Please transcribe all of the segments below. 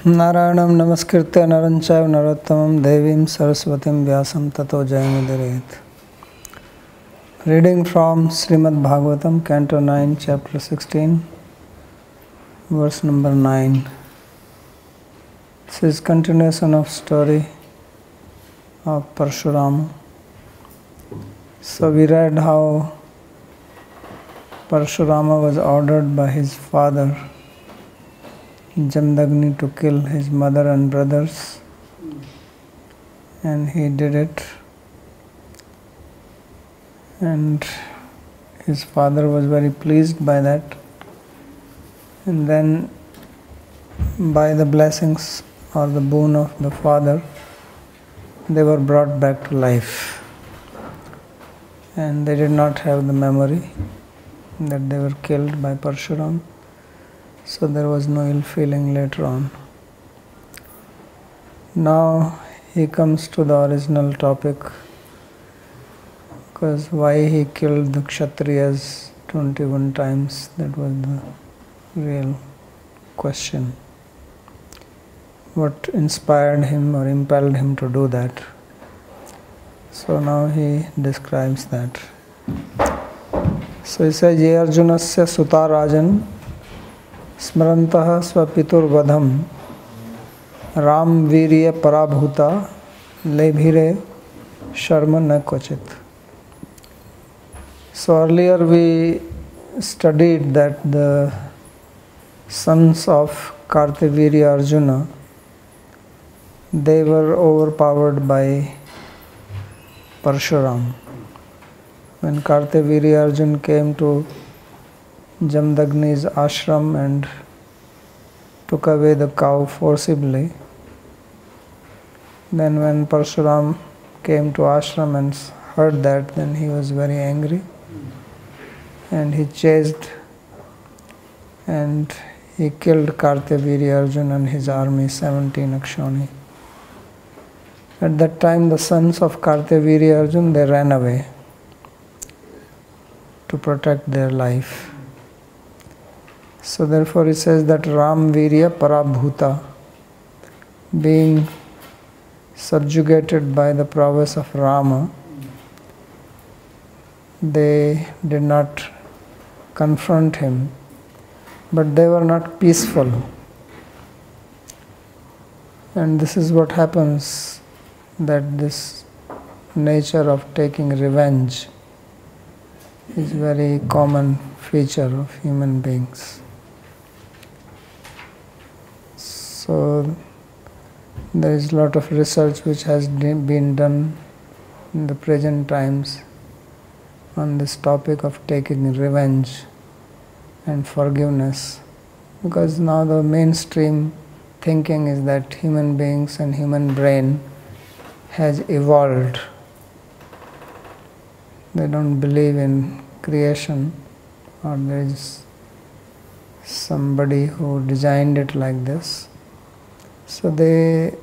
नारायणं नमस्कृत्य नरं चैव नरोत्तमं देवीं सरस्वतीं व्यासं ततो जयमुदीरयेत्. Reading from Srimad Bhagavatam, Canto 9, Chapter 16, verse number 9. This is continuation of story of Parshurama. So we read how Parshurama was ordered by his father Jamdagni to kill his mother and brothers, and he did it, and his father was very pleased by that, and then by the blessings or the boon of the father, they were brought back to life, and they did not have the memory that they were killed by Parshuram. So there was no ill feeling later on. Now he comes to the original topic, because why he killed the Kshatriyas 21 times, that was the real question. What inspired him or impelled him to do that? So now he describes that. So he says, Ye Arjunasya Suta Rajan Smarantah Swapiturvadham Ram Virya Parabhuta Lebhire Sharma Na Kvachit. So earlier we studied that the sons of Kartavirya Arjuna, they were overpowered by Parshuram. When Kartavirya Arjuna came to Jamdagni's ashram and took away the cow forcibly, then when Parshuram came to ashram and heard that, then he was very angry, and he chased and he killed Kartavirya Arjuna and his army, 17 Akshoni. At that time the sons of Kartavirya Arjuna, they ran away to protect their life. So therefore he says that Ram Virya Parabhuta, being subjugated by the prowess of Rama, they did not confront him, but they were not peaceful. And this is what happens, that this nature of taking revenge is very common feature of human beings. So there is a lot of research which has been done in the present times on this topic of taking revenge and forgiveness, because now the mainstream thinking is that human beings and human brain has evolved. They don't believe in creation, or there is somebody who designed it like this. So they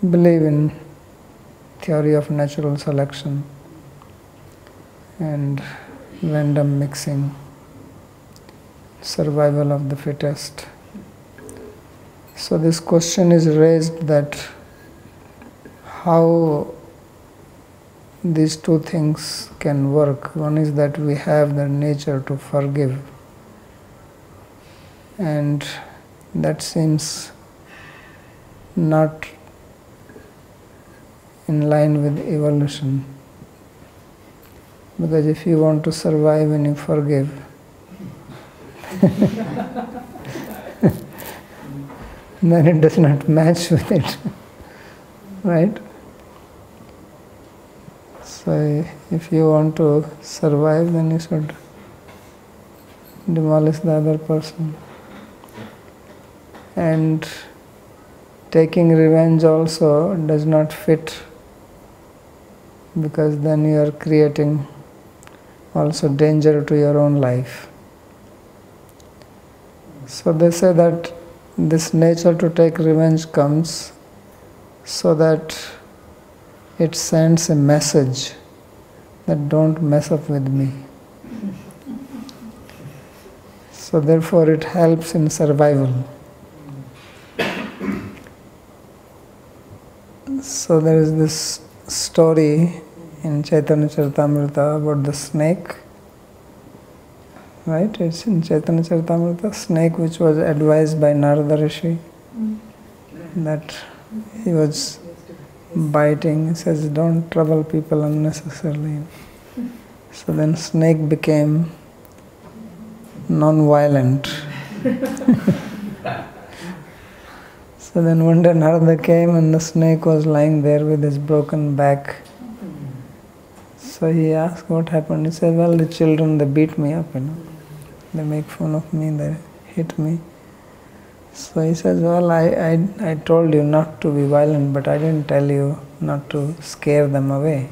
believe in theory of natural selection and random mixing, survival of the fittest. So this question is raised that how these two things can work. One is that we have the nature to forgive, and that seems not in line with evolution, because if you want to survive and you forgive, then it does not match with it, right? So if you want to survive, then you should demolish the other person. And taking revenge also does not fit, because then you are creating also danger to your own life. So they say that this nature to take revenge comes so that it sends a message that don't mess up with me. So therefore it helps in survival. So there is this story in Chaitanya Charitamrita about the snake. Right? It's in Chaitanya Charitamrita, snake which was advised by Narada Rishi that he was biting. He says, don't trouble people unnecessarily. So then snake became non-violent. So then one day Narada came and the snake was lying there with his broken back. So he asked what happened. He said, well, the children, they beat me up, They make fun of me, they hit me. So he says, well, I told you not to be violent, but I didn't tell you not to scare them away.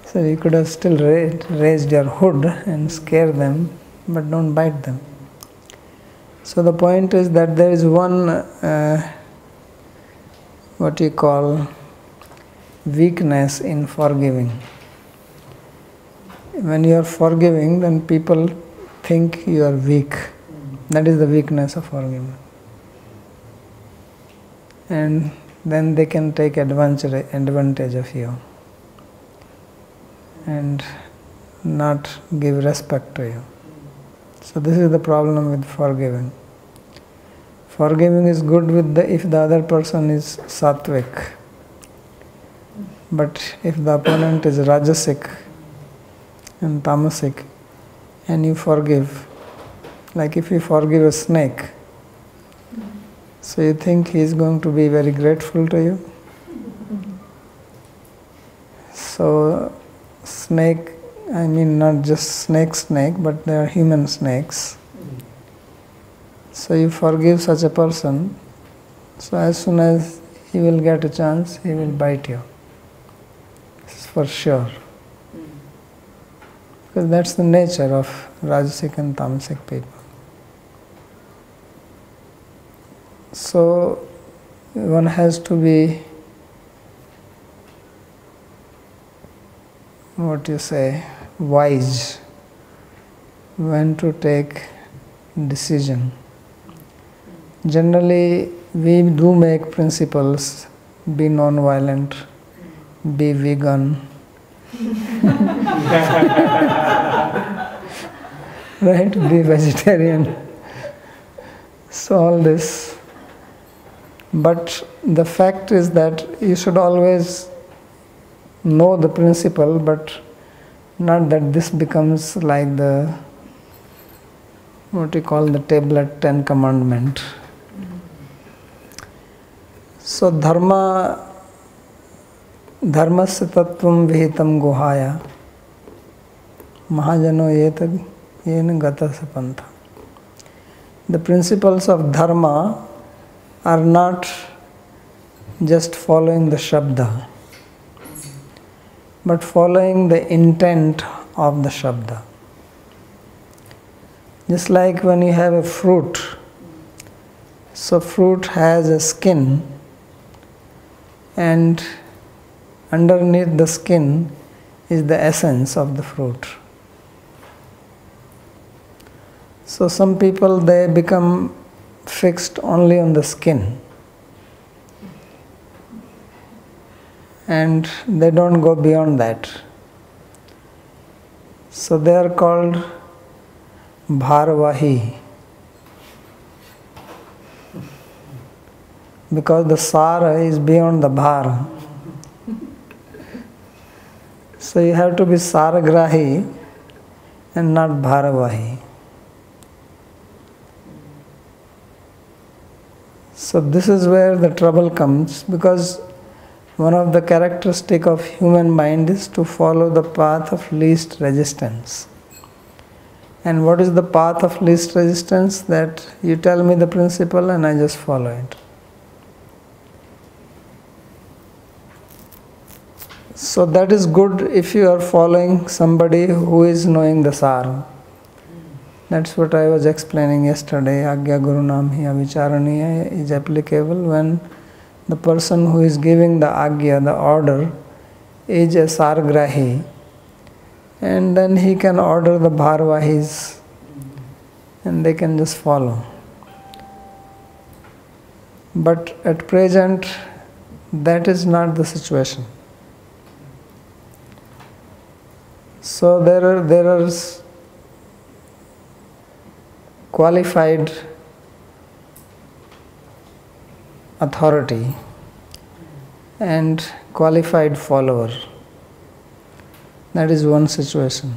So you could have still raised your hood and scare them, but don't bite them. So the point is that there is one, what you call, weakness in forgiving. When you are forgiving, then people think you are weak. That is the weakness of forgiving. And then they can take advantage of you and not give respect to you. So this is the problem with forgiving. Forgiving is good if the other person is sattvic. But if the opponent is rajasic and tamasic, and you forgive, like if you forgive a snake, so you think he is going to be very grateful to you? So snake, I mean not just snake, but they are human snakes. So you forgive such a person, so as soon as he will get a chance, he will bite you. This is for sure. Because that's the nature of Rajasic and Tamasic people. So one has to be, wise when to take decision. Generally, we do make principles: be non-violent, be vegan, right? Be vegetarian. So all this. But the fact is that you should always know the principle, but not that this becomes like the, what you call, the tablet 10 commandment. So dharmasya tattvam vihitam guhaya mahajano yena gata sapantha. The principles of dharma are not just following the shabda, but following the intent of the shabda. Just like when you have a fruit, so fruit has a skin, and underneath the skin is the essence of the fruit. So some people, they become fixed only on the skin, and they don't go beyond that. So they are called bharvahi, because the sara is beyond the bhar. So you have to be saragrahi and not bharavahi. So this is where the trouble comes, because one of the characteristics of human mind is to follow the path of least resistance. And what is the path of least resistance? That you tell me the principle and I just follow it. So that is good if you are following somebody who is knowing the sar. That's what I was explaining yesterday. Agya Gurunam hi avicharaniya is applicable when the person who is giving the agya, the order, is a sargrahi, and then he can order the bharvahis and they can just follow. But at present, that is not the situation. So there are qualified authority and qualified follower. That is one situation.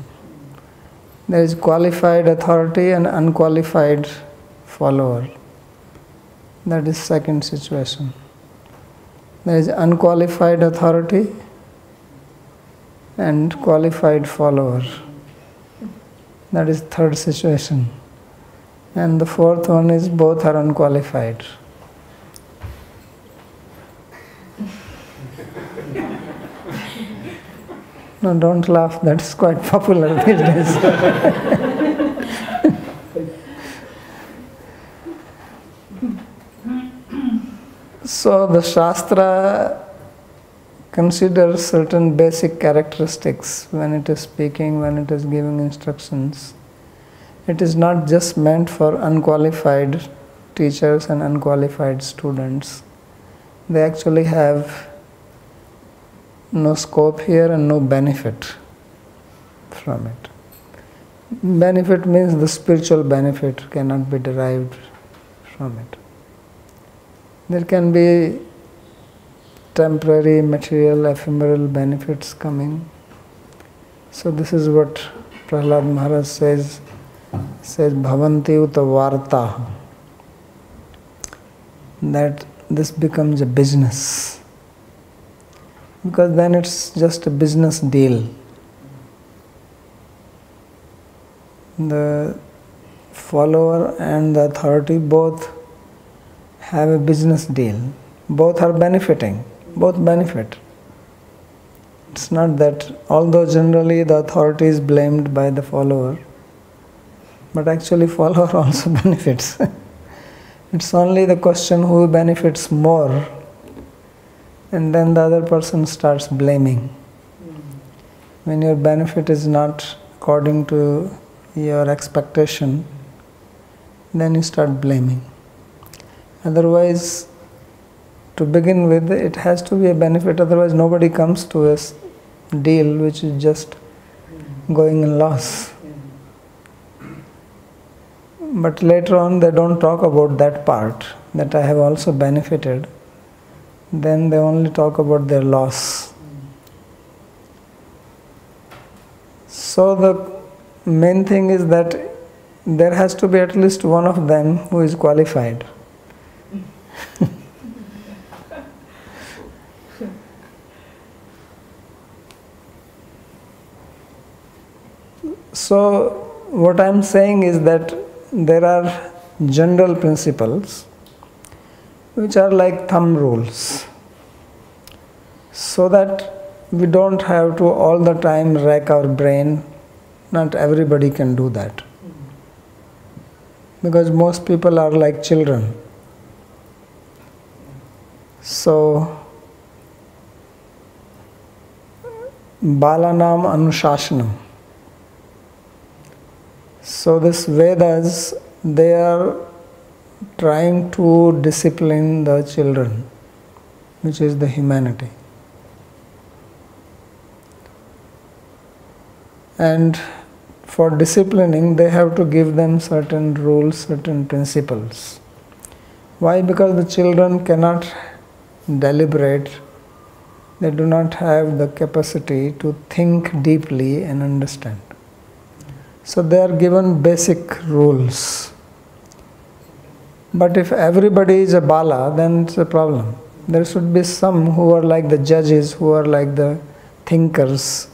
There is qualified authority and unqualified follower. That is second situation. There is unqualified authority and qualified follower. That is third situation. And the fourth one is both are unqualified. No, don't laugh, that is quite popular these days. So the Shastra considers certain basic characteristics when it is speaking, when it is giving instructions. It is not just meant for unqualified teachers and unqualified students. They actually have no scope here and no benefit from it. Benefit means the spiritual benefit cannot be derived from it. There can be temporary, material, ephemeral benefits coming. So this is what Prahlad Maharaj says bhavanti uta varta, that this becomes a business. Because then it's just a business deal. The follower and the authority both have a business deal. Both are benefiting. Both benefit. It's not that, although generally the authority is blamed by the follower, but actually follower also benefits. It's only the question who benefits more, and then the other person starts blaming. When your benefit is not according to your expectation, then you start blaming. Otherwise, to begin with, it has to be a benefit, otherwise nobody comes to a deal which is just going in loss. But later on they don't talk about that part, that I have also benefited. Then they only talk about their loss. So the main thing is that there has to be at least one of them who is qualified. So what I am saying is that there are general principles which are like thumb rules, so that we don't have to all the time rack our brain. Not everybody can do that, because most people are like children. So Balanam Anushasanam. So this Vedas, they are trying to discipline the children, which is the humanity. And for disciplining, they have to give them certain rules, certain principles. Why? Because the children cannot deliberate. They do not have the capacity to think deeply and understand. So they are given basic rules. But if everybody is a bala, then it's a problem. There should be some who are like the judges, who are like the thinkers.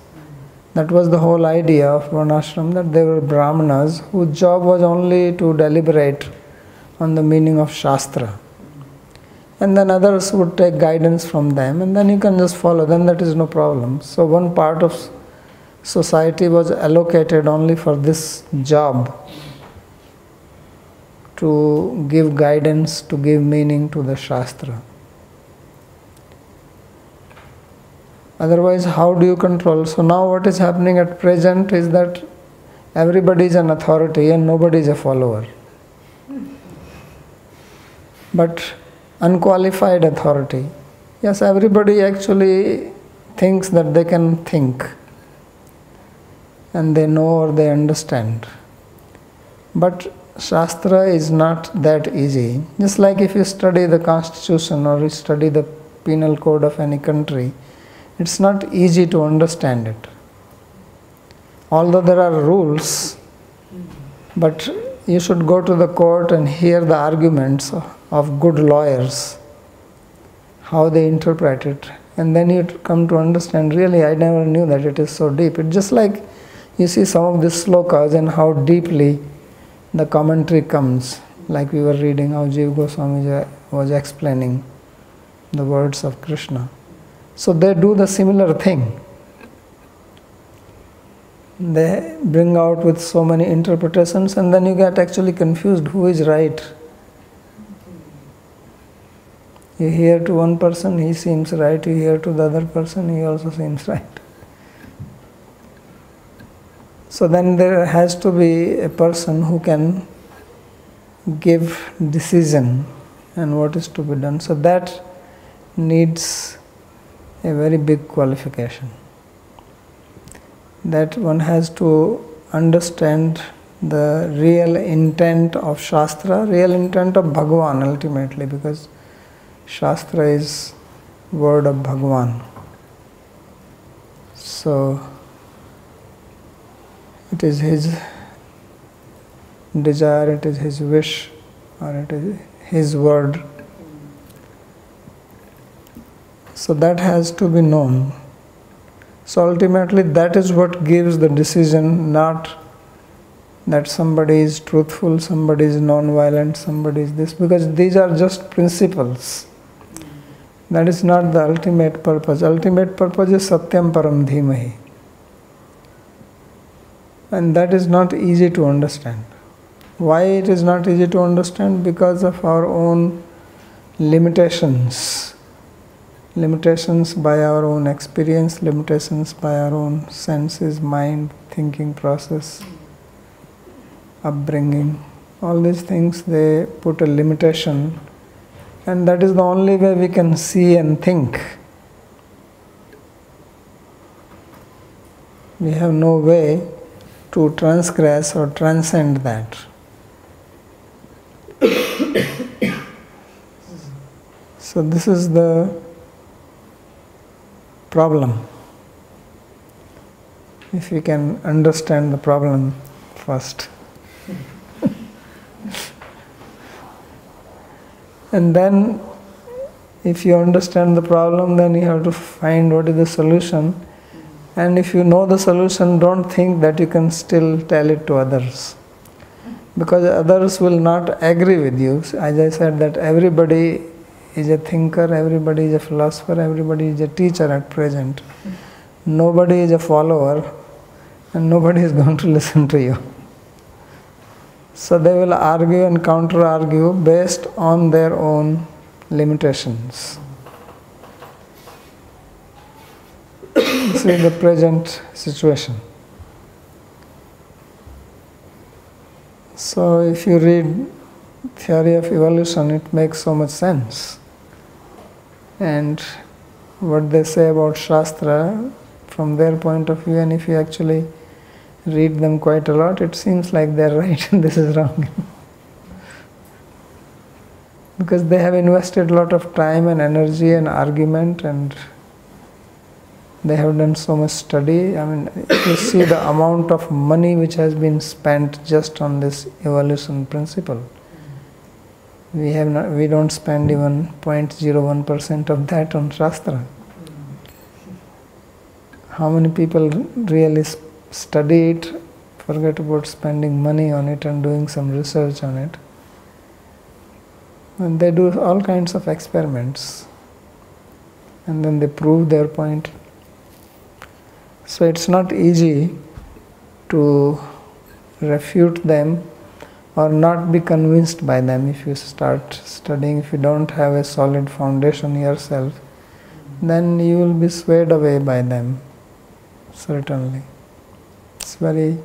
That was the whole idea of Varnashram, that they were Brahmanas whose job was only to deliberate on the meaning of Shastra. And then others would take guidance from them, and then you can just follow, then that is no problem. So one part of society was allocated only for this job, to give guidance, to give meaning to the Shastra. Otherwise, how do you control? So now what is happening at present is that everybody is an authority and nobody is a follower. But unqualified authority. Yes, everybody actually thinks that they can think and they know or they understand. But Shastra is not that easy. Just like if you study the constitution or you study the penal code of any country, it's not easy to understand it. Although there are rules, but you should go to the court and hear the arguments of good lawyers, how they interpret it, and then you come to understand, really, I never knew that it is so deep. It's just like you see some of these slokas and how deeply the commentary comes, like we were reading how Jiva Goswami was explaining the words of Krishna. So they do the similar thing. They bring out with so many interpretations and then you get actually confused who is right. You hear to one person, he seems right. You hear to the other person, he also seems right. So then there has to be a person who can give decision and what is to be done. So that needs a very big qualification. That one has to understand the real intent of Shastra, real intent of Bhagavan ultimately, because Shastra is word of Bhagavan. So it is his desire, it is his wish, or it is his word. So that has to be known. So ultimately that is what gives the decision, not that somebody is truthful, somebody is non-violent, somebody is this, because these are just principles. That is not the ultimate purpose. Ultimate purpose is Satyam Param Dhimahi. And that is not easy to understand. Why it is not easy to understand? Because of our own limitations. Limitations by our own experience, limitations by our own senses, mind, thinking process, upbringing. All these things, they put a limitation, and that is the only way we can see and think. We have no way to transgress or transcend that. So this is the problem. If we can understand the problem first. And then if you understand the problem, then you have to find what is the solution. And if you know the solution, don't think that you can still tell it to others. Because others will not agree with you. As I said, that everybody is a thinker, everybody is a philosopher, everybody is a teacher at present. Nobody is a follower, and nobody is going to listen to you. So they will argue and counter-argue based on their own limitations. This is the present situation. So if you read Theory of Evolution, it makes so much sense. And what they say about Shastra, from their point of view, and if you actually read them quite a lot, it seems like they're right and this is wrong. Because they have invested a lot of time and energy and argument, and they have done so much study. I mean, if you see the amount of money which has been spent just on this evolution principle, we don't spend even 0.01% of that on Shastra. How many people really study it, forget about spending money on it and doing some research on it? And they do all kinds of experiments, and then they prove their point. So it's not easy to refute them or not be convinced by them if you start studying. If you don't have a solid foundation yourself, then you will be swayed away by them, certainly. It's very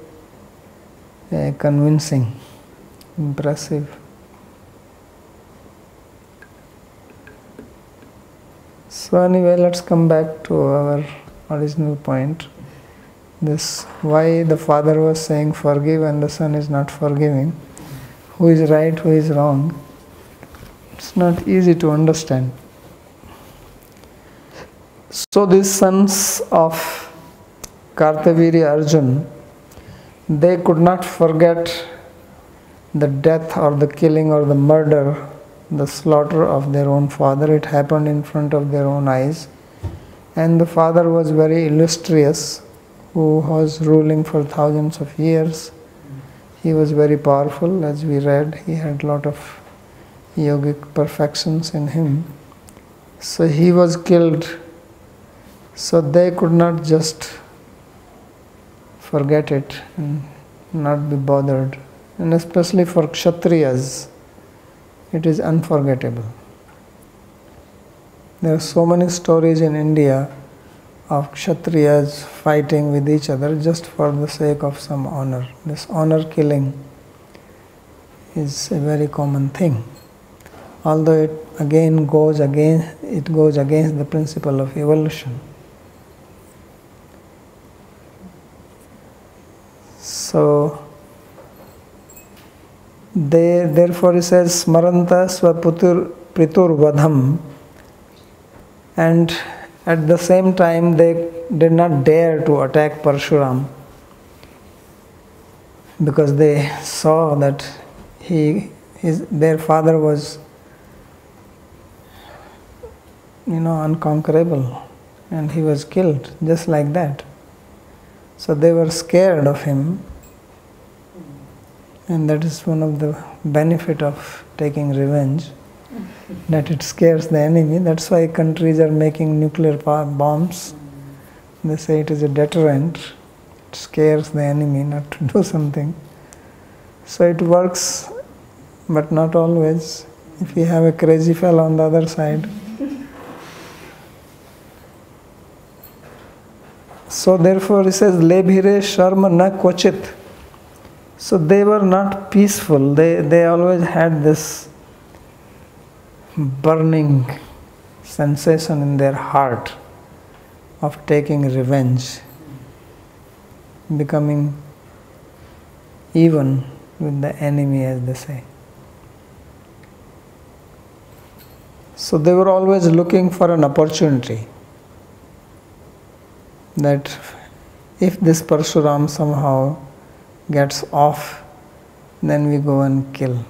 convincing, impressive. So anyway, let's come back to our original point. This why the father was saying forgive and the son is not forgiving. Who is right, who is wrong? It's not easy to understand. So these sons of Kartavirya Arjun, they could not forget the death or the killing or the murder, the slaughter of their own father. It happened in front of their own eyes. And the father was very illustrious, who was ruling for thousands of years. He was very powerful, as we read. He had a lot of yogic perfections in him. So he was killed. So they could not just forget it and not be bothered. And especially for Kshatriyas, it is unforgettable. There are so many stories in India of Kshatriyas fighting with each other just for the sake of some honor. This honor killing is a very common thing. Although it goes against the principle of evolution. So therefore he says Smaranta Swaputur Pritur Vadham, and at the same time they did not dare to attack Parshuram because they saw that their father was unconquerable and he was killed just like that. So they were scared of him, and that is one of the benefit of taking revenge, that it scares the enemy. That's why countries are making nuclear bombs. They say it is a deterrent. It scares the enemy not to do something. So it works, but not always. If you have a crazy fellow on the other side. So therefore he says, Lebhire sharma na kochit. So they were not peaceful. They always had this burning sensation in their heart of taking revenge, becoming even with the enemy, as they say. So they were always looking for an opportunity that if this Parshuram somehow gets off, then we go and kill.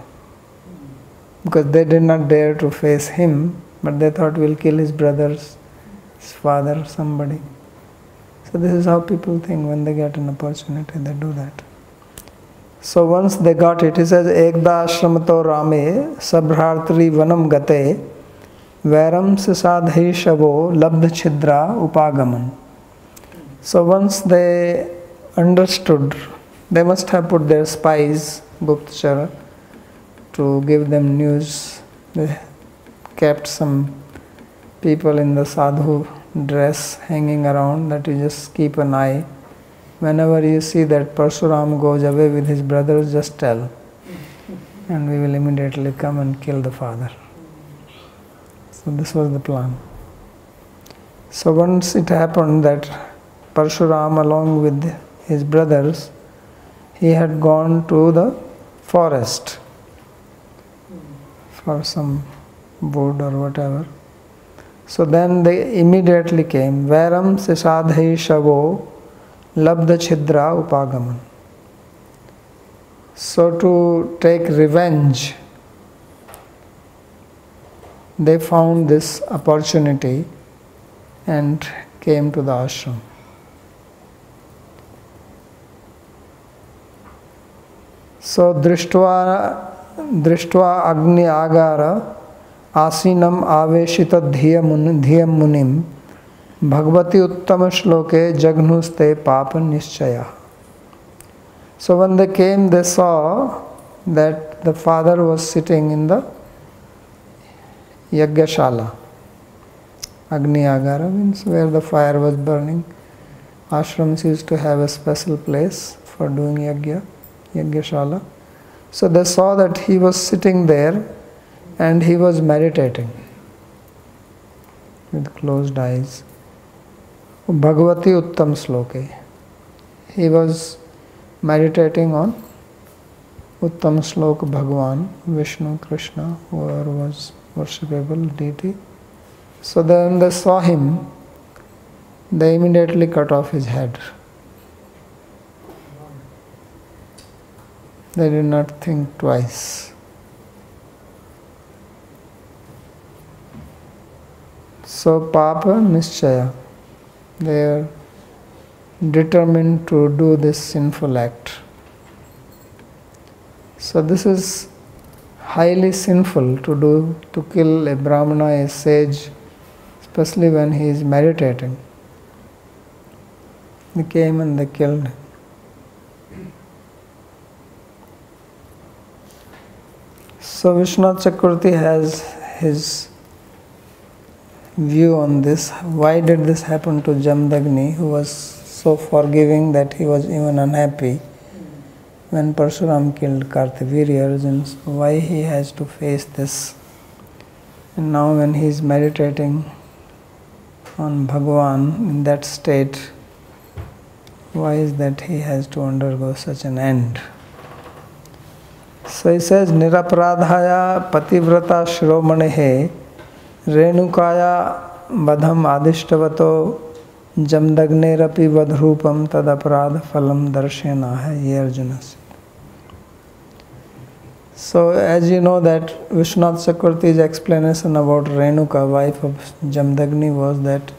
Because they did not dare to face him, but they thought we'll kill his brothers, his father, somebody. So this is how people think when they get an opportunity, they do that. So once they got it, he says, Ekda ashramato rame sabhrartri vanam gate varam sisadhi shavo labdha chidra upagaman. So once they understood, they must have put their spies, Guptachara, to give them news. They kept some people in the sadhu dress hanging around, that you just keep an eye. Whenever you see that Parshuram goes away with his brothers, just tell. And we will immediately come and kill the father. So this was the plan. So once it happened that Parshuram, along with his brothers, he had gone to the forest for some wood or whatever. So then they immediately came. Varam sisadhi shavo labdha chidra upagaman. So to take revenge, they found this opportunity and came to the ashram. So drishtva agni agara asinam aveshita dhiyam munim bhagavati uttama shloke jagnuste papa nischaya. So when they came, they saw that the father was sitting in the Yajnashala. Agni Agara means where the fire was burning. Ashrams used to have a special place for doing yajna, yajnashala. So they saw that he was sitting there and he was meditating with closed eyes. Bhagavati Uttam Sloke. He was meditating on Uttam Slok Bhagwan, Vishnu, Krishna, whoever was worshipable deity. So then they saw him, they immediately cut off his head. They did not think twice. So Papa Nischaya, they are determined to do this sinful act. So this is highly sinful to kill a Brahmana, a sage, especially when he is meditating. They came and they killed him. So Vishwanath Chakravarti has his view on this. Why did this happen to Jamdagni, who was so forgiving that he was even unhappy when Parshuram killed Kartavirya Arjuna? Why he has to face this? And now when he is meditating on Bhagwan in that state, why is that he has to undergo such an end? So he says, Nirapradhaya pativrata shromanehe Renukaya vadham adishtavato jamdagnerapi vadhrupam tadaparad phalam darshena ye Arjuna. So as you know that Vishwanath Chakravarti's explanation about Renuka, wife of Jamdagni, was that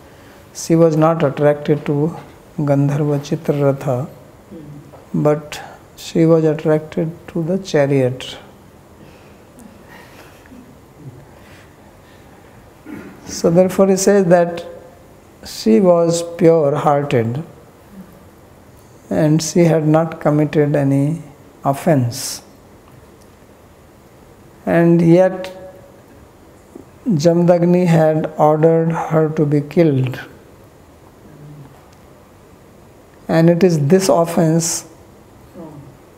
she was not attracted to Gandharva Chitraratha, but she was attracted to the chariot. So therefore he says that she was pure-hearted and she had not committed any offense. And yet Jamdagni had ordered her to be killed. And it is this offense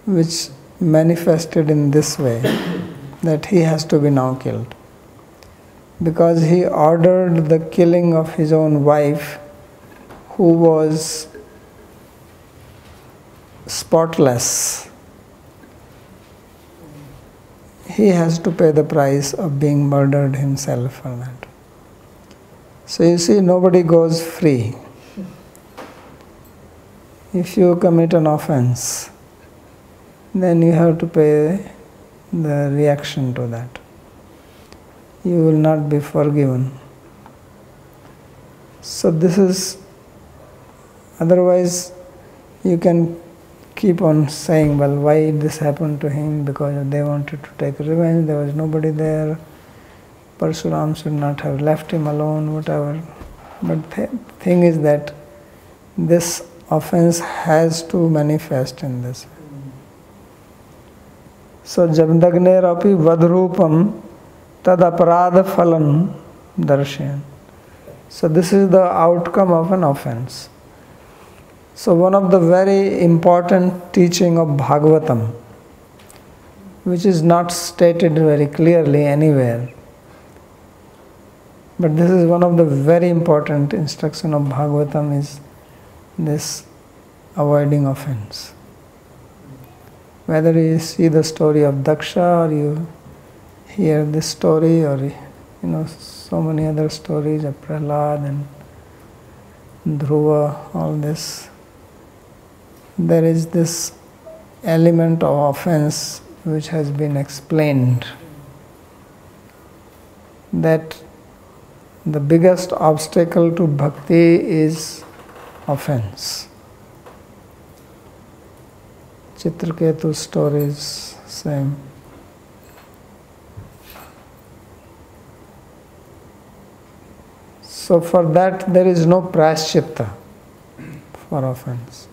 which manifested in this way, that he has to be now killed. Because he ordered the killing of his own wife, who was spotless. He has to pay the price of being murdered himself for that. So you see, nobody goes free. If you commit an offense, then you have to pay the reaction to that. You will not be forgiven. So this is, otherwise you can keep on saying, well, why this happened to him? Because they wanted to take revenge, there was nobody there, Parshuram should not have left him alone, whatever. But the thing is that this offense has to manifest in this. So Jamdagnerapi vadhrupam tad aparadha phalam darshan. So this is the outcome of an offense. So one of the very important teaching of Bhagavatam, which is not stated very clearly anywhere, but this is one of the very important instruction of Bhagavatam, is this avoiding offense. Whether you see the story of Daksha, or you hear this story, or so many other stories of Prahlad and Dhruva, all this, there is this element of offense which has been explained, that the biggest obstacle to bhakti is offense. Chitraketu stories, same. So for that there is no prashchitta for offense.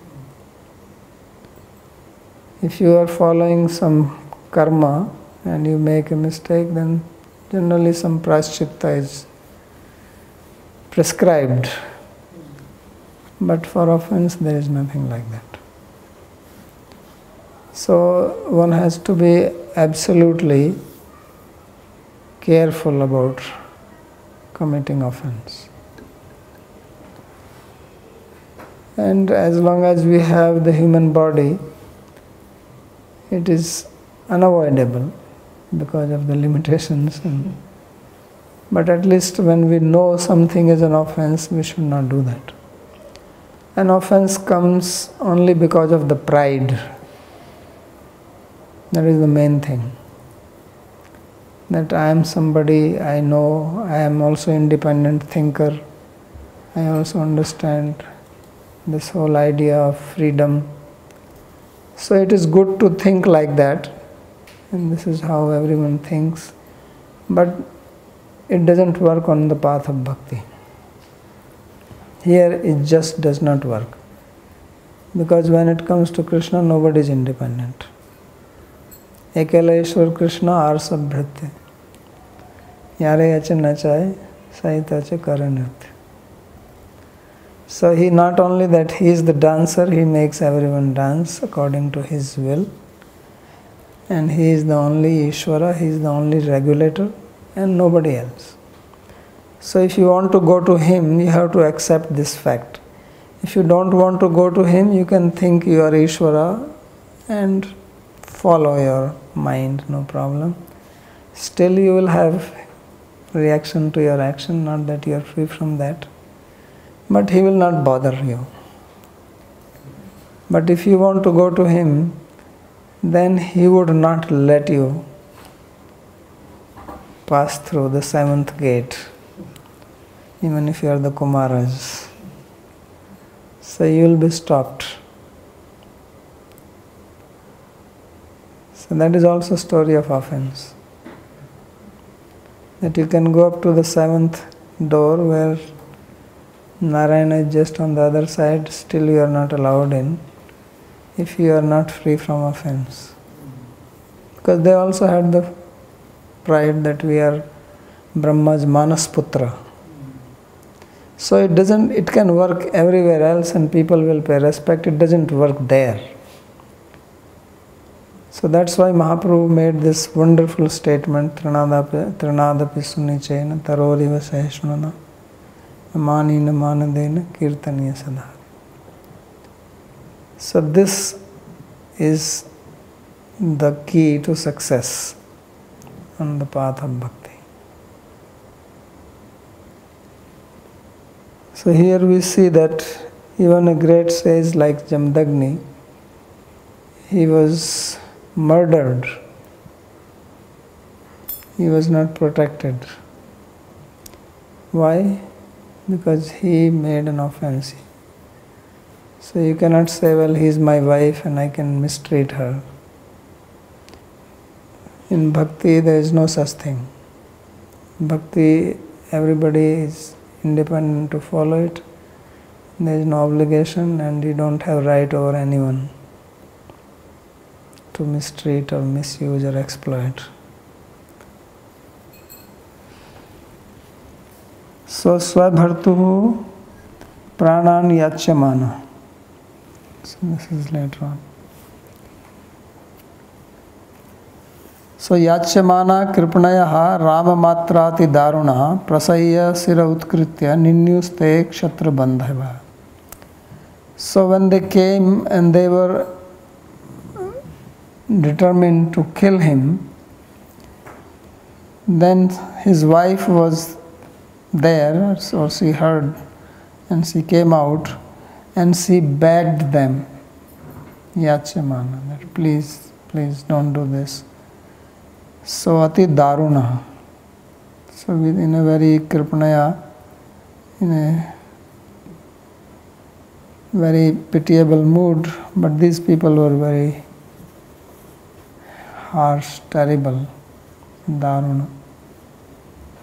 If you are following some karma and you make a mistake, then generally some prashchitta is prescribed. But for offense, there is nothing like that. So one has to be absolutely careful about committing offense. And as long as we have the human body, it is unavoidable because of the limitations. But at least when we know something is an offense, we should not do that. An offense comes only because of the pride. That is the main thing. That I am somebody, I know, I am also independent thinker. I also understand this whole idea of freedom. So it is good to think like that. And this is how everyone thinks. But it doesn't work on the path of bhakti. Here it just does not work. Because when it comes to Krishna, nobody is independent. Ekala Ishwar Krishna arsa bhritya. Yare ache nachaye, sahit ache karanirtya. So he not only that he is the dancer, he makes everyone dance according to his will. And he is the only Ishvara, he is the only regulator and nobody else. So if you want to go to him, you have to accept this fact. If you don't want to go to him, you can think you are Ishvara and follow your mind, no problem. Still you will have reaction to your action, not that you are free from that. But he will not bother you. But if you want to go to him, then he would not let you pass through the 7th gate, even if you are the Kumaras. So you will be stopped. So that is also a story of offense. That you can go up to the 7th door where Narayana is just on the other side, still you are not allowed in if you are not free from offense. Because they also had the pride that we are Brahma's Manasputra. So it can work everywhere else and people will pay respect. It doesn't work there. So that's why Mahaprabhu made this wonderful statement, Trinadapi sunichena taroriva sahishnana manina manadena kirtaniya sada. So this is the key to success on the path of bhakti. So here we see that even a great sage like Jamdagni, he was murdered. He was not protected. Why? Because he made an offense. So you cannot say, well, he is my wife and I can mistreat her. In bhakti there is no such thing. Bhakti, everybody is independent to follow it. There is no obligation and you don't have right over anyone to mistreat or misuse or exploit. So swabhartuhu pranan yachyamana. So this is later on. So yachyamana kripaнаyaha ramamatrati daruna prasayya sira utkritya ninyuste kshatra bandhava. So when they came and they were determined to kill him, then his wife was there, so she heard and she came out and she begged them, Yachyamana, that please don't do this. So ati daruna. So in a very kripanaya, in a very pitiable mood, but these people were very harsh, terrible, daruna.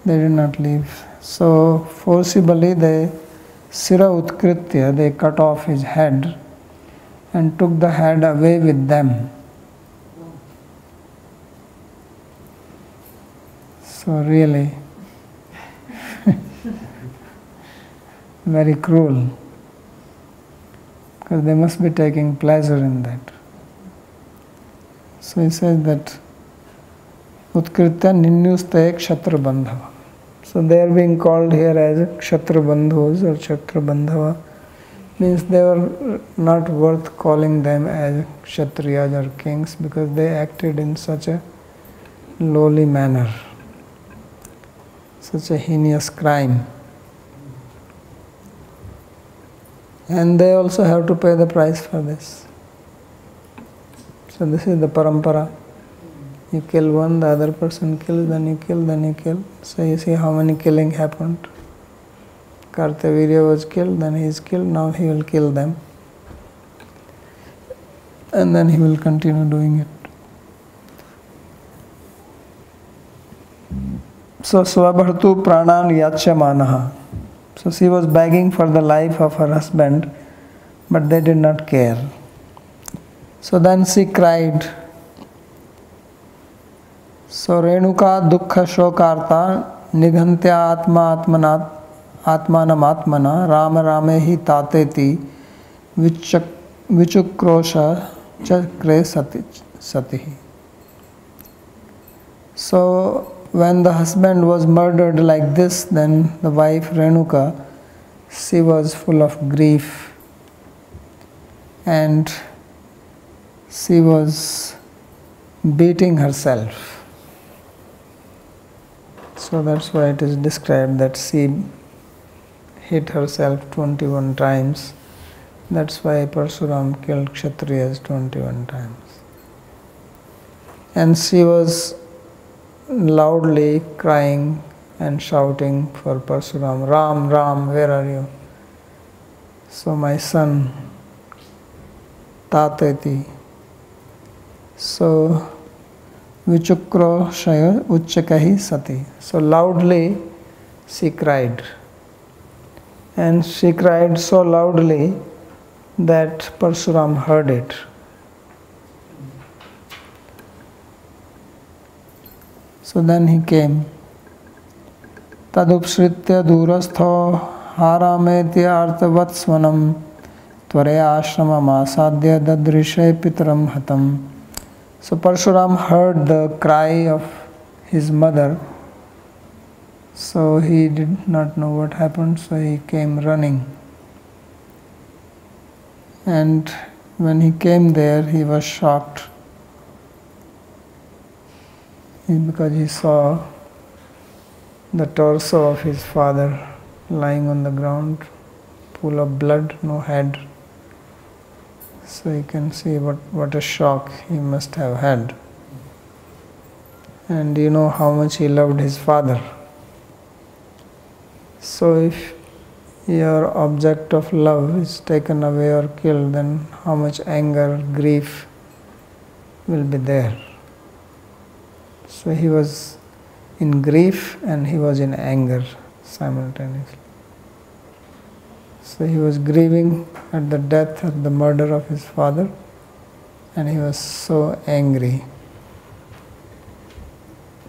They did not leave. So forcibly they sira utkritya, they cut off his head and took the head away with them. So really very cruel, because they must be taking pleasure in that. So he says that Utkritya Ninyuste Kshatra Bandhava. So they are being called here as Kshatra Bandhus or Kshatra Bandhava. Means they were not worth calling them as Kshatriyas or kings, because they acted in such a lowly manner, such a heinous crime. And they also have to pay the price for this. So this is the parampara. You kill one, the other person kills, then you kill, then you kill. So you see how many killing happened. Kartavirya was killed, then he is killed, now he will kill them. And then he will continue doing it. So Swabhartu Pranan Yachyamanaha. So she was begging for the life of her husband, but they did not care. So then she cried. So Renuka Dukkha Shokarta Nighantya Atma Atmanat Atmanam Atmana Rama Ramehi Tateti Vichukrosha Chakre Satihi. So when the husband was murdered like this, then the wife Renuka, she was full of grief and she was beating herself. So that's why it is described that she hit herself 21 times. That's why Parsuram killed Kshatriyas 21 times. And she was loudly crying and shouting for Parsuram, Ram, Ram, where are you? So my son, Tateti. So Vichukro Shaya Uchakahi Sati. So loudly she cried. And she cried so loudly that Parsuram heard it. So then he came. Tadupsritya durastho harametya artavatsvanam tvaraya ashrama masadya dadrishe pitram hatam. So Parshuram heard the cry of his mother. So he did not know what happened, so he came running. And when he came there, he was shocked, because he saw the torso of his father lying on the ground, full of blood, no head. So you can see what a shock he must have had. And you know how much he loved his father. So if your object of love is taken away or killed, then how much anger, grief will be there. So he was in grief and he was in anger simultaneously. So he was grieving at the death, at the murder of his father, and he was so angry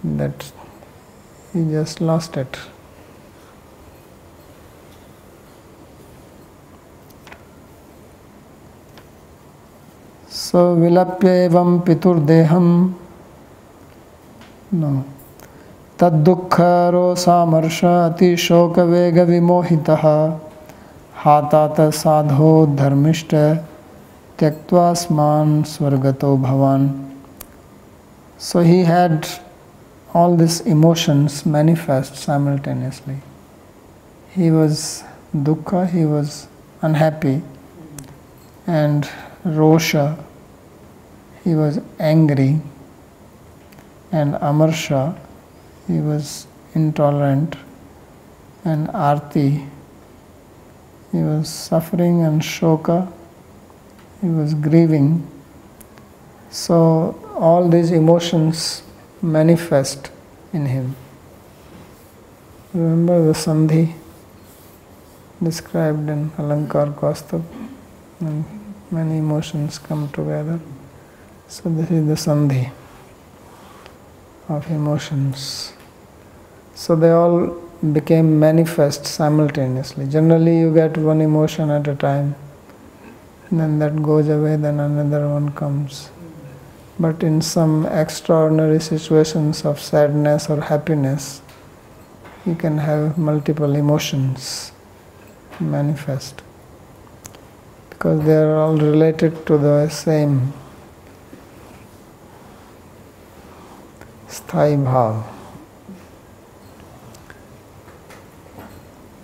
that he just lost it. So vilapya evam pitur deham no taddukkharo samarsha ati shoka vega vimohitaha hatata sadho dharmishta tyaktva swargato bhavan. So he had all these emotions manifest simultaneously. He was dukkha, he was unhappy, and rosha, he was angry, and amarsha, he was intolerant, and arti, he was suffering, and shoka, he was grieving. So all these emotions manifest in him. Remember the sandhi described in Alankar Kaustubh, and many emotions come together. So this is the sandhi of emotions. So they all became manifest simultaneously. Generally you get one emotion at a time, and then that goes away, then another one comes. But in some extraordinary situations of sadness or happiness, you can have multiple emotions manifest, because they are all related to the same sthai bhav.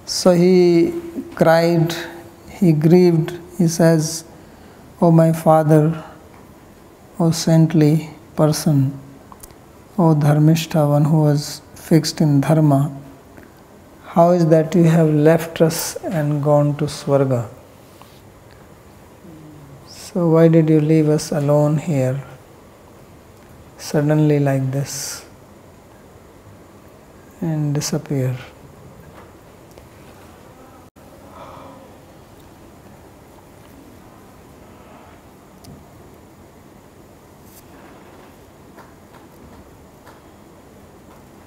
So he cried, he grieved, he says, "O my father, O saintly person, O Dharmishta, one who was fixed in dharma, how is that you have left us and gone to Swarga? So why did you leave us alone here, suddenly like this, and disappear?"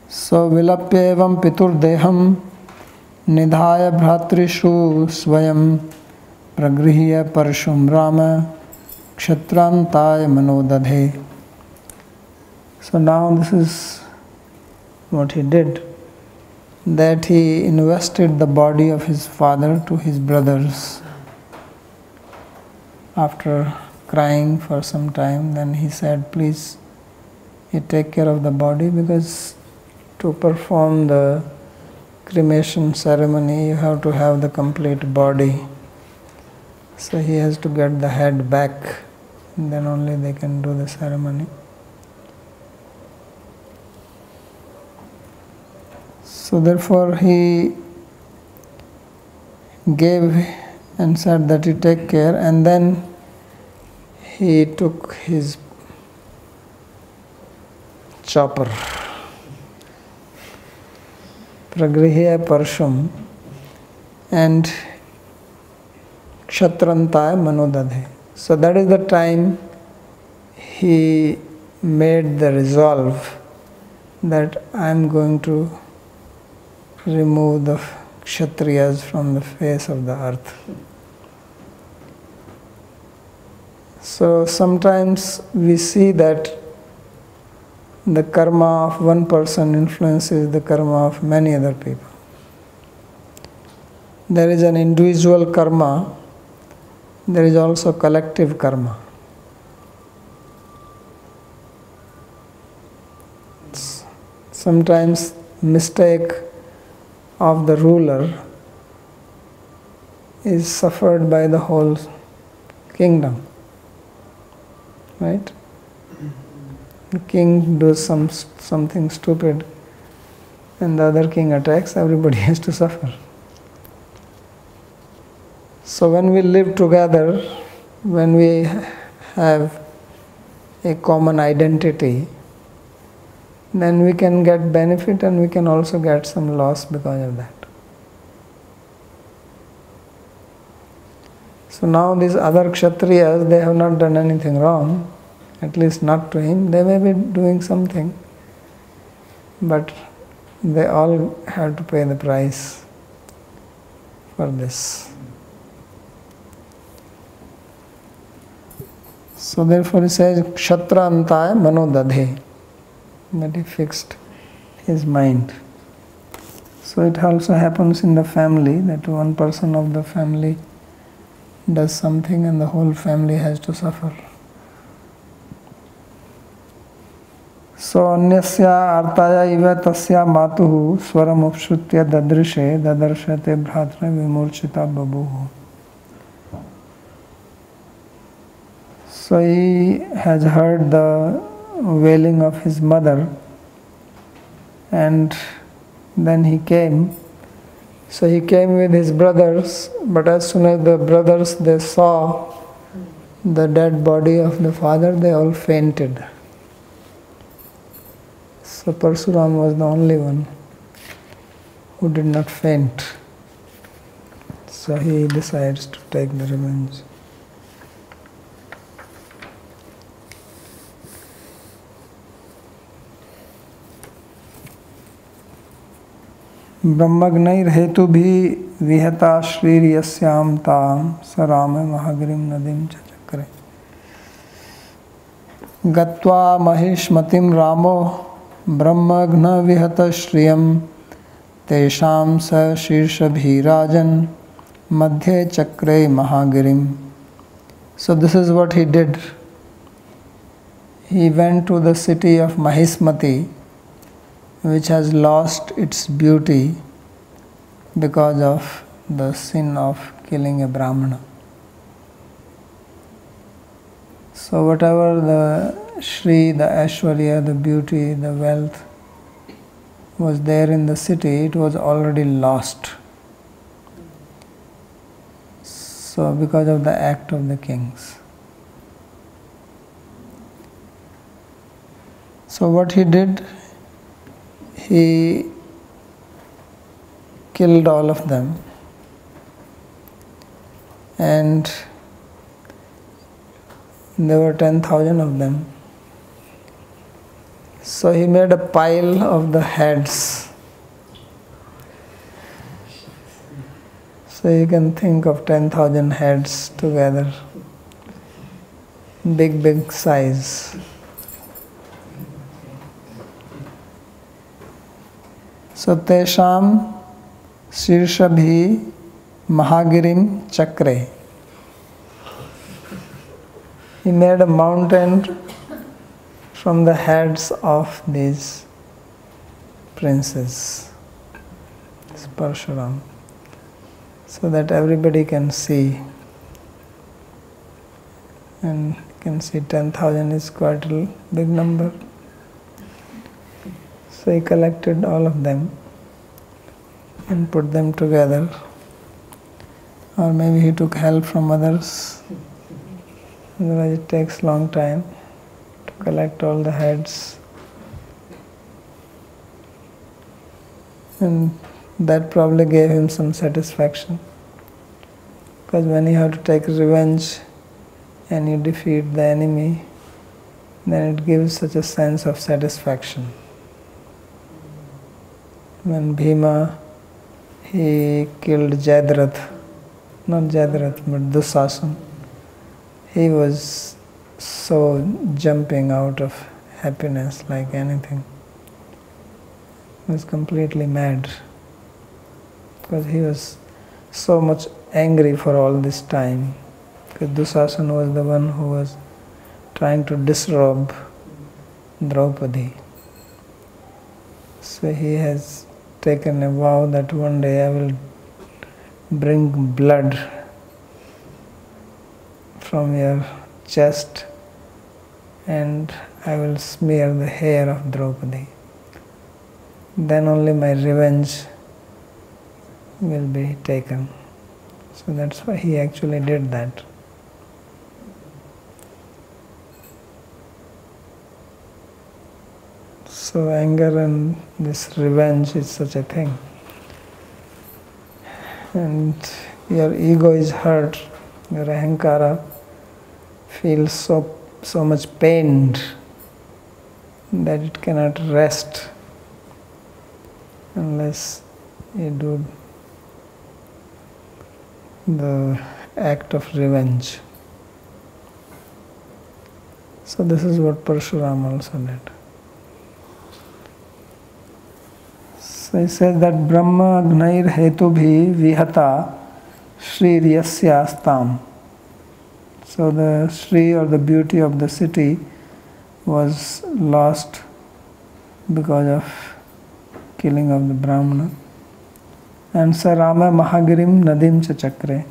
So vilapya evam pitur deham nidhaya bhratrishu swayam pragrihya parshum rama kshatrantaya manodadhe. So now this is what he did, that he invested the body of his father to his brothers. After crying for some time, then he said, "Please, you take care of the body, because to perform the cremation ceremony you have to have the complete body. So he has to get the head back, and then only they can do the ceremony." So therefore he gave and said that you take care, and then he took his chopper, pragrihya parshum, and kshatrantaya manodadhe. So that is the time he made the resolve that I am going to remove the Kshatriyas from the face of the earth. So sometimes we see that the karma of one person influences the karma of many other people. There is an individual karma, there is also collective karma. Sometimes mistake of the ruler is suffered by the whole kingdom, right? The king does something stupid and the other king attacks, everybody has to suffer. So when we live together, when we have a common identity, then we can get benefit and we can also get some loss because of that. So now these other Kshatriyas, they have not done anything wrong, at least not to him. They may be doing something, but they all have to pay the price for this. So therefore he says, Kshatrantaya manodadhe, that he fixed his mind. So it also happens in the family that one person of the family does something and the whole family has to suffer. So anyasya artaya iva tasya matuhu swaram upshrutya dadrishe dadarshate bhratra vimurchita babuhu. So he has heard the wailing of his mother, and then he came. So he came with his brothers, but as soon as the brothers they saw the dead body of the father, they all fainted. So Parsuram was the only one who did not faint. So he decides to take the revenge. ब्रह्मग्नैर हेतु भी विहता श्रीर यस्याम ताम स राम महागिरिम नदीम च चक्रे गत्वा महिष्मतिम रामो ब्रह्मघ्न विहत श्रियम तेषां स शीर्षभिराजन मध्ये चक्रे महागिरिम. So this is what he did. He went to the city of Mahismati, which has lost its beauty because of the sin of killing a Brahmana. So whatever the Shri, the Aishwarya, the beauty, the wealth was there in the city, it was already lost. So because of the act of the kings. So what he did, he killed all of them, and there were 10,000 of them. So he made a pile of the heads. So you can think of 10,000 heads together, big size. So tesham shirshabhi mahagirim chakre. He made a mountain from the heads of these princes, Parshuram, so that everybody can see. And you can see 10,000 is quite a big number. So he collected all of them and put them together. Or maybe he took help from others. Otherwise it takes long time to collect all the heads. And that probably gave him some satisfaction. Because when you have to take revenge and you defeat the enemy, then it gives such a sense of satisfaction. When Bhima, he killed Jayadratha, not Jayadratha but Dusasan, he was so jumping out of happiness like anything. He was completely mad because he was so much angry for all this time, because Dusasan was the one who was trying to disrobe Draupadi. So he has taken a vow that one day I will bring blood from your chest and I will smear the hair of Draupadi. Then only my revenge will be taken. So that's why he actually did that. So anger and this revenge is such a thing. And your ego is hurt, your ahankara feels so much pained that it cannot rest unless you do the act of revenge. So this is what Parshuram also did. So he says that Brahma Agnair Hetubhi Vihata Shri Yasyastam. So the Shri, or the beauty of the city, was lost because of killing of the Brahmana. And Sa Rama Mahagirim Nadim Cha Chakre.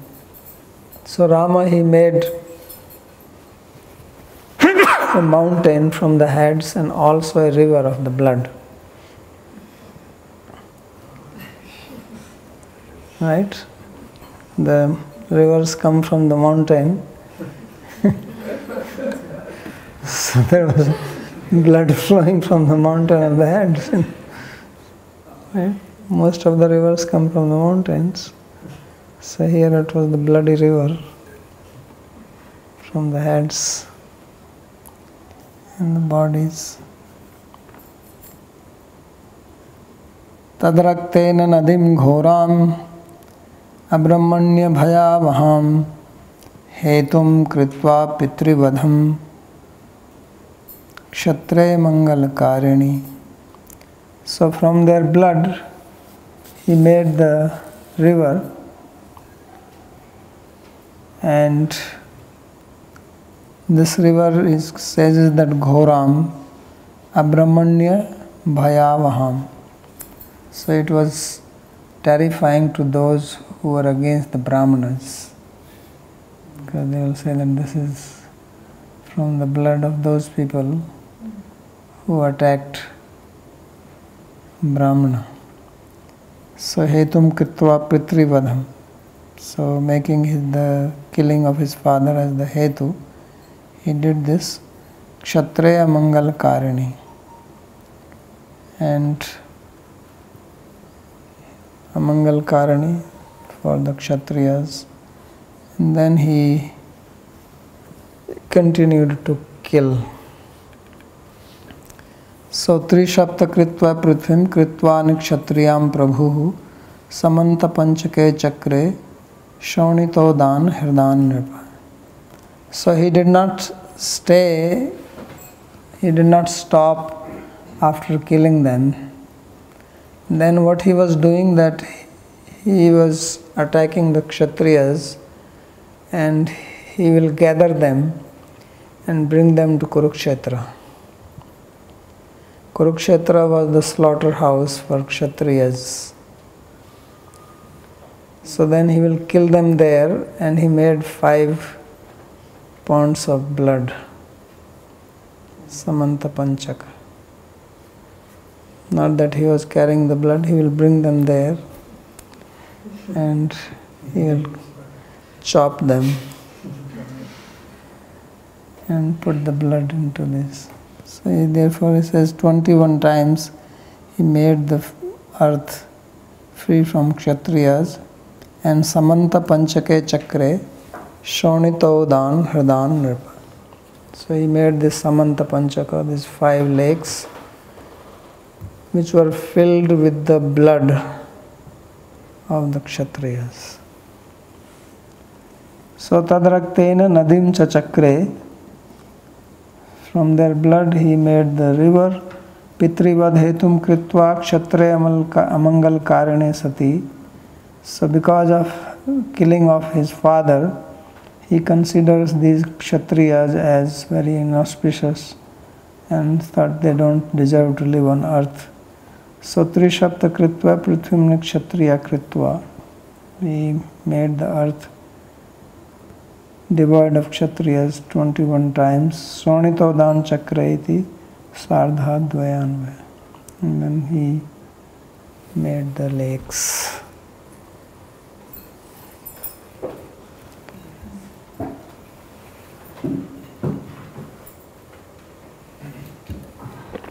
So Rama, he made a mountain from the heads and also a river of the blood. Right? The rivers come from the mountain. So there was blood flowing from the mountain and the heads. Right? Most of the rivers come from the mountains. So here it was the bloody river from the heads and the bodies. तद्रक्तेन नदीं घोराम् अब्रह्मण्य भयावहां हेतुं कृत्वा पितृवधं क्षत्रे मंगलकारिणी. So from their blood he made the river, and this river says that Ghoram Abramanya Bhayavaham. So it was terrifying to those who were against the Brahmanas, because they will say that this is from the blood of those people who attacked Brahmana. So hetum kritva pitrivadham. So making the killing of his father as the hetu, he did this kshatriya mangal karini. And a mangal karani for the kshatriyas. And then he continued to kill. So Trishapta Kritva Prithvim Kritva Nikshatriyam Prabhu Samanta Panchake Chakre Shaunito Dan Hirdan Nirpa. So he did not stop after killing them. Then what he was doing, that he was attacking the Kshatriyas, and he will gather them and bring them to Kurukshetra. Kurukshetra was the slaughterhouse for Kshatriyas. So then he will kill them there, and he made 5 ponds of blood, Samanta Panchaka. Not that he was carrying the blood, he will bring them there and he will chop them and put the blood into this. So therefore he says 21 times he made the earth free from Kshatriyas, and Samanta Panchake Chakre Shonito Dan Hridan Nirpa. So he made this Samanta Panchaka, these 5 lakes, which were filled with the blood of the Kshatriyas. So Tadraktena Nadim Cha Chakre, from their blood he made the river. Pitrivad Hetum Kritva Kshatriya Amangal Karane Sati. So because of killing of his father, he considers these Kshatriyas as very inauspicious and thought they don't deserve to live on earth. So Trishapta Kritva Prithvim Kshatriya Kritva, he made the earth devoid of Kshatriyas 21 times. Sonito Dan Chakraiti Sardha Dvayanvaya. And then he made the lakes.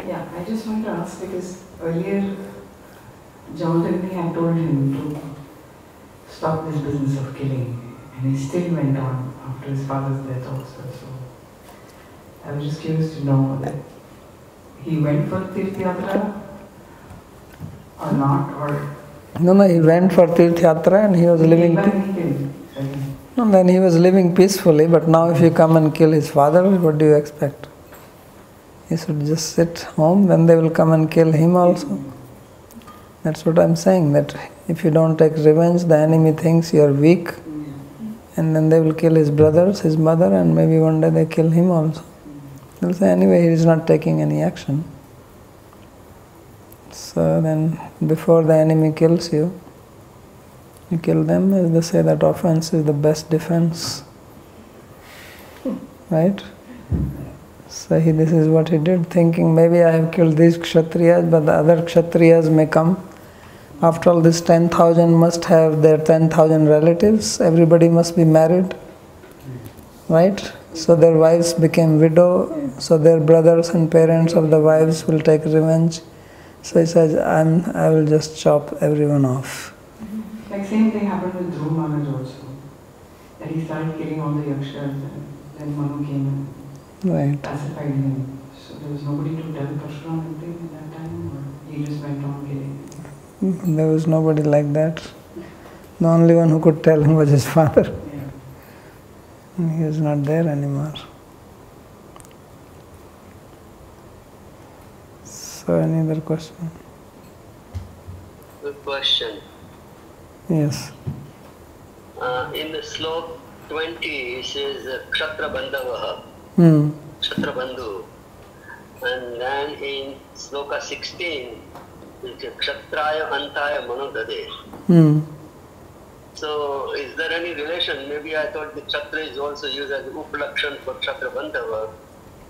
Yeah, I just want to ask, because earlier Jamadagni had told him to stop this business of killing, and he still went on after his father's death also. So I was just curious to know that he went for Tirth Yatra or not, or... No, he went for Tirth Yatra and he was living... No, then he was living peacefully, but now if you come and kill his father, what do you expect? He should just sit home, then they will come and kill him also. That's what I'm saying, that if you don't take revenge, the enemy thinks you are weak, and then they will kill his brothers, his mother, and maybe one day they kill him also. They'll say, anyway, he is not taking any action. So then, before the enemy kills you, you kill them, as they say that offense is the best defense. Right? So this is what he did, thinking maybe I have killed these Kshatriyas, but the other Kshatriyas may come. After all, this 10,000 must have their 10,000 relatives, everybody must be married. Right? So their wives became widow, so their brothers and parents of the wives will take revenge. So he says, I will just chop everyone off. Like same thing happened with Dhruv Maharaj also. That he started killing all the Yakshas, and then Manu came and pacified him. So there was nobody to tell Parshuram anything at that time, or he just went on killing? There was nobody like that. The only one who could tell him was his father. And he is not there anymore. So, any other question? Good question. Yes. In the slok 20, it says Kshatra Bandhavaha, Kshatra Bandhu. And then in sloka 16, it's Kshatraya Antaya Manodade. So, is there any relation? Maybe I thought the Ksatra is also used as Uplakshan for Ksatra Bandhava,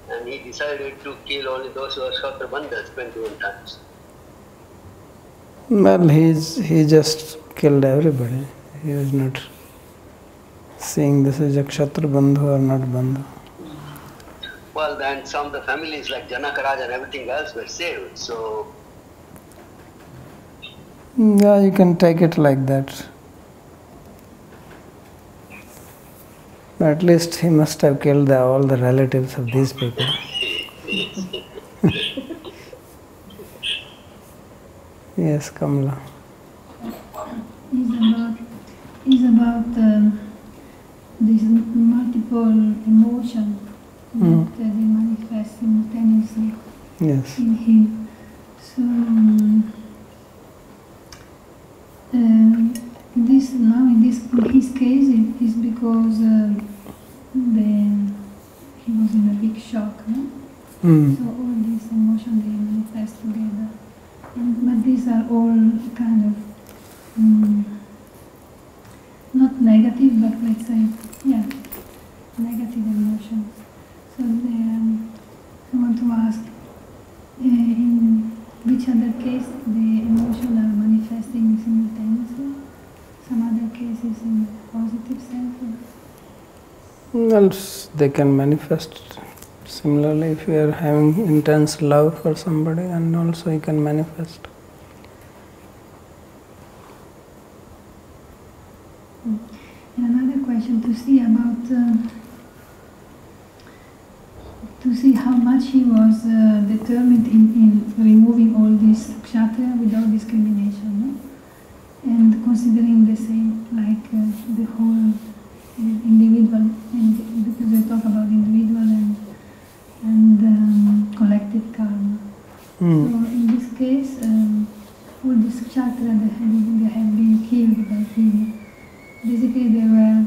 and he decided to kill only those who are Ksatra Bandhas 21 times. Well, he just killed everybody. He was not seeing this as a Kshatra Bandhu or not Bandhu. Well, then some of the families like Janakaraj and everything else were saved. So, yeah, you can take it like that. But at least he must have killed all the relatives of these people. Yes, Kamala. Is about this multiple emotion that they manifest simultaneously Yes. in him. So this now in his case it is because he was in a big shock, no? So all these emotions they manifest together. But these are all kind of not negative, but let's say, yeah, negative emotions. So I want to ask, in which other case the emotions are manifesting simultaneously? Some other cases in positive sense? Well, they can manifest similarly if you are having intense love for somebody, and also you can manifest. And another question to see about to see how much he was determined in removing all this kshatriya without discrimination, no? And considering the same, like the whole individual, and because we talk about individual and collective karma. So in this case, all this kshatriya that had been killed by him, basically they were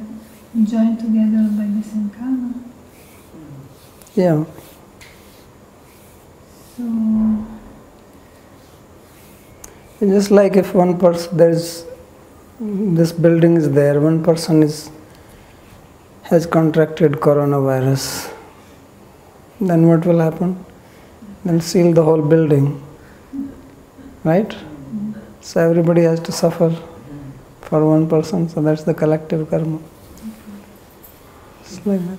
joined together by the same karma. Yeah. So Just like if one person, this building is there, one person has contracted coronavirus, then what will happen? They'll seal the whole building, right? So everybody has to suffer for one person, so that's the collective karma. It's like that.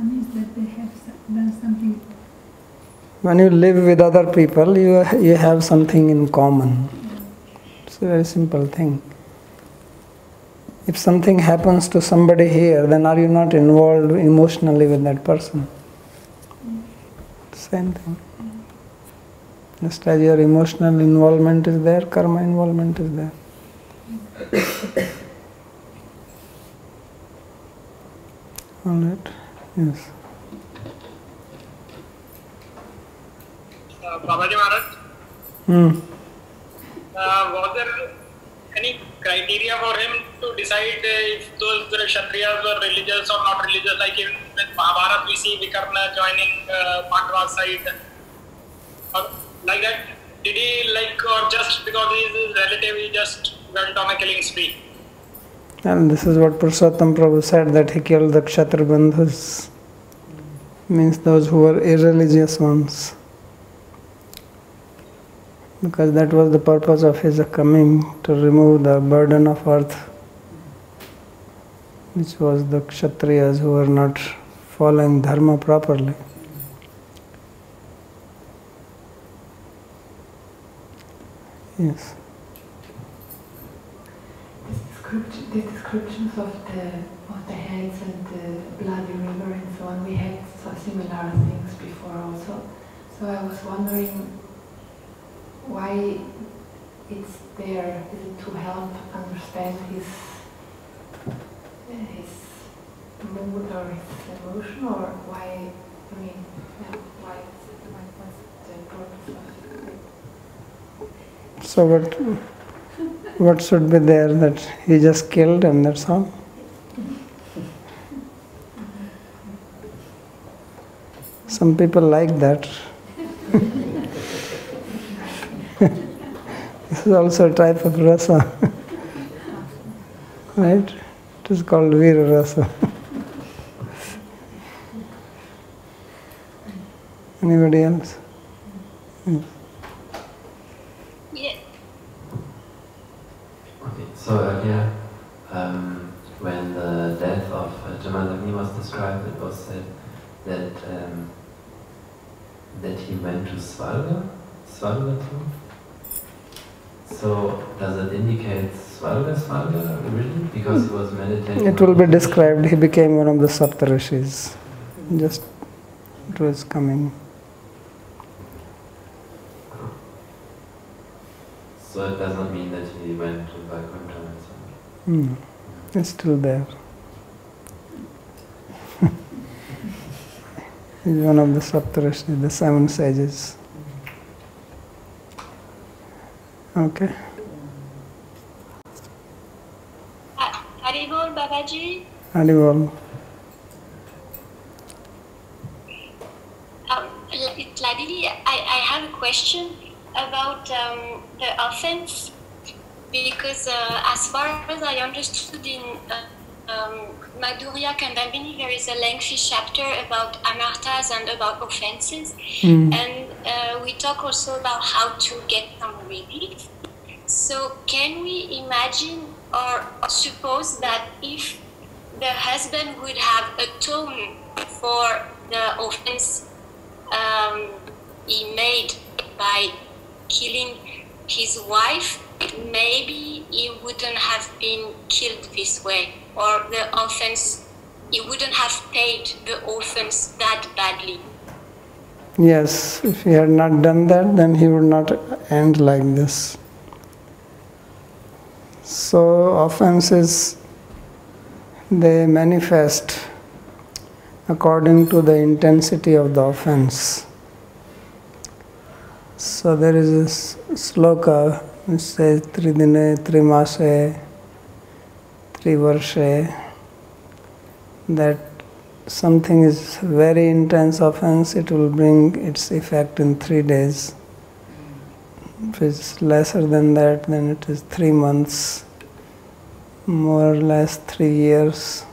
that means that they have done something. When you live with other people, you have something in common. It's a very simple thing. If something happens to somebody here, then are you not involved emotionally with that person? Same thing. Just as your emotional involvement is there, karma involvement is there. All right. Yes. Babaji Maharaj, was there any criteria for him to decide if those Kshatriyas were religious or not religious? Like in Mahabharata, we see Vikarna joining Pandava's side. Or like that, did he or just because he is his relative, he just went on a killing spree? And this is what Purushottam Prabhu said, that he killed the Kshatriya Bandhus, means those who were irreligious ones. Because that was the purpose of his coming, to remove the burden of earth, which was the Kshatriyas who were not following dharma properly. Yes. The descriptions of the heads and the bloody river and so on, we had similar things before also. So I was wondering, why it's there? Is it to help understand his mood or his emotion, or why? I mean, yeah, why is it? What's the purpose of it? So what should be there, that he just killed and that's all? Some people like that. This is also a type of rasa. Right? It is called Vira rasa. Anybody else? Yeah. Okay, so earlier, when the death of Jamadagni was described, it was said that he went to Svarga too. So does it indicate Svarga really? Because he was meditating. It will be described. He became one of the Saptarishis. Just it was coming. So it does not mean that he went to Vaikuntha and so on. No, it's still there. He's one of the Saptarishis, the 7 sages. Okay. Haribol Babaji. Haribol. Ladili, I have a question about the offense, because as far as I understood in Madhurya Kandambini, there is a lengthy chapter about anarthas and about offenses, and we talk also about how to get some relief. So can we imagine or suppose that if the husband would have atoned for the offense he made by killing his wife, maybe he wouldn't have been killed this way, or the offense, he wouldn't have paid the offense that badly. Yes, if he had not done that, then he would not end like this. So offenses, they manifest according to the intensity of the offense. So there is a sloka which says Tridine, Trimase, Trivarshe, that something is very intense offense, it will bring its effect in 3 days. If it's lesser than that, then it is 3 months, more or less 3 years.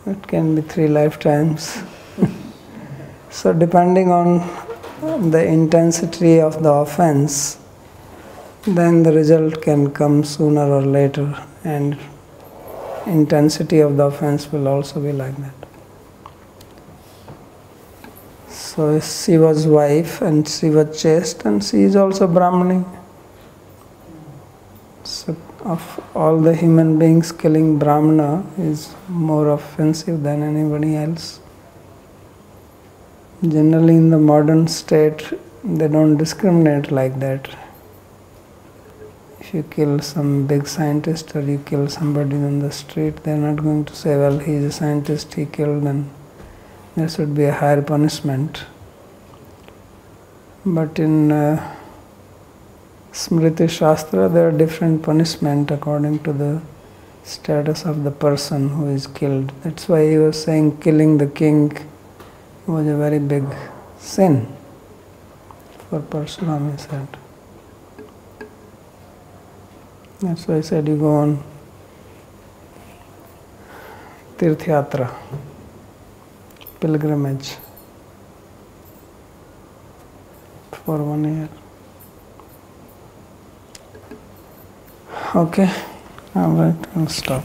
It can be 3 lifetimes. So depending on the intensity of the offense, then the result can come sooner or later, and intensity of the offense will also be like that. So she was wife and she was chaste, and she is also Brahmani. So of all the human beings, killing Brahmana is more offensive than anybody else. Generally in the modern state, they don't discriminate like that. If you kill some big scientist or you kill somebody on the street, they're not going to say, well, he's a scientist, he killed, and there should be a higher punishment. But in Smriti Shastra, there are different punishment according to the status of the person who is killed. That's why he was saying killing the king was a very big sin for Parshurama, he said. That's why I said you go on Tirthyatra, pilgrimage, for 1 year. Okay, all right, I'll stop.